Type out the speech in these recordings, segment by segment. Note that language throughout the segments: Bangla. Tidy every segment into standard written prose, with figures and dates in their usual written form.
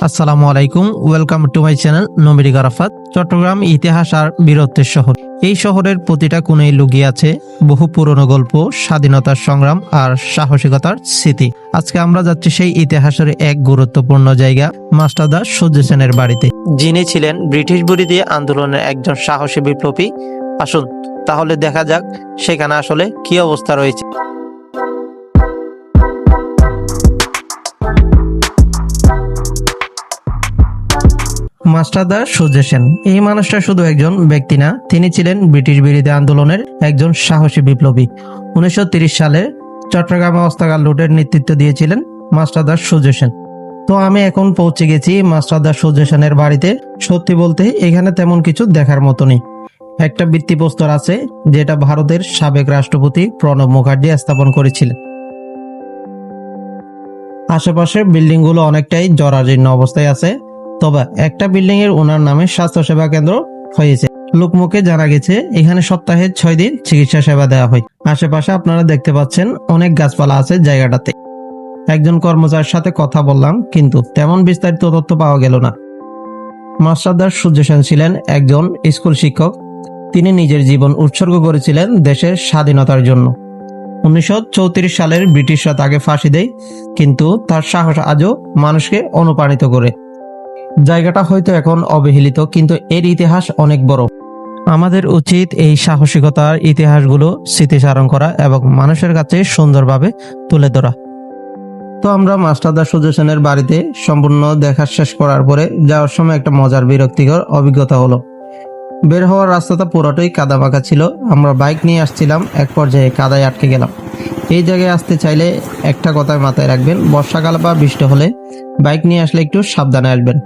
আসসালামু আলাইকুম, ওয়েলকাম টু মাই চ্যানেল নবীর আরাফাত। চট্টগ্রাম ইতিহাস আর বীরত্বের শহর। এই শহরের প্রতিটা কোণেই লুকিয়ে আছে বহু পুরনো গল্প, স্বাধীনতার সংগ্রাম আর সাহসিকতার স্মৃতি। আজকে আমরা যাচ্ছি সেই ইতিহাসের এক গুরুত্বপূর্ণ জায়গা, মাস্টারদা সূর্য সেনের বাড়িতে, যিনি ছিলেন ব্রিটিশ বিরোধী আন্দোলনের একজন সাহসী বিপ্লবী। আসুন তাহলে দেখা যাক সেখানে আসলে কি অবস্থা রয়েছে। মাস্টারদা সূর্য সেন এই মানুষটা শুধু একজন ব্যক্তি না, তিনি ছিলেন ব্রিটিশ বিরোধী আন্দোলনের একজন সাহসী বিপ্লবী। 1930 সালে চট্টগ্রামে অস্ত্রাগার লুটের নেতৃত্ব দিয়েছিলেন মাস্টারদা সূর্য সেন। তো আমি এখন পৌঁছে গেছি মাস্টারদা সূর্য সেনের বাড়িতে। সত্যি বলতে এখানে তেমন কিছু দেখার মতো নেই। একটা ভিত্তিপ্রস্তর আছে যেটা ভারতের সাবেক রাষ্ট্রপতি প্রণব মুখার্জি স্থাপন করেছিলেন। আশেপাশের বিল্ডিং গুলো অনেকটাই জরাজীর্ণ অবস্থায় আছে, তবে একটা বিল্ডিং এর ওনার নামে স্বাস্থ্য সেবা কেন্দ্র হয়েছে। লোকমুখে জানা গেছে এখানে সপ্তাহে 6 দিন চিকিৎসা সেবা দেওয়া হয়। আশেপাশে আপনারা দেখতে পাচ্ছেন অনেক গাছপালা আছে জায়গাটাতে। একজন কর্মচারীর সাথে কথা বললাম, কিন্তু তেমন বিস্তারিত তথ্য পাওয়া গেল না। মাস্টারদা সূর্য সেন ছিলেন একজন স্কুল শিক্ষক। তিনি নিজের জীবন উৎসর্গ করেছিলেন দেশের স্বাধীনতার জন্য। 1934 সালের ব্রিটিশরা তাকে ফাঁসি দেয়, কিন্তু তার সাহস আজও মানুষকে অনুপ্রাণিত করে। জায়গাটা হয়তো এখন অবহেলিত, কিন্তু এর ইতিহাস অনেক বড়। আমাদের উচিত এই সাহসিকতার ইতিহাসগুলো স্মৃতিচারণ করা এবং মানুষের কাছে সুন্দরভাবে তুলে ধরা। তো আমরা মাস্টারদা সূর্য সেনের বাড়িতে সম্পূর্ণ দেখা শেষ করার পরে যাওয়ার সময় একটা মজার বিরক্তিকর অভিজ্ঞতা হলো। বের হওয়ার রাস্তাটা পুরোটাই কাদা মাখা ছিল। আমরা বাইক নিয়ে আসছিলাম, এক পর্যায়ে কাদায় আটকে গেলাম। এই জায়গায় আসতে চাইলে একটা কথায় মাথায় রাখবেন, বর্ষাকাল বা বৃষ্টি হলে বাইক নিয়ে আসলে একটু সাবধানে আসবেন।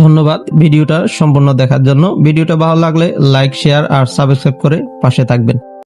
ধন্যবাদ ভিডিওটা সম্পূর্ণ দেখার জন্য। ভিডিওটা ভালো লাগলে লাইক, শেয়ার আর সাবস্ক্রাইব করে পাশে থাকবেন।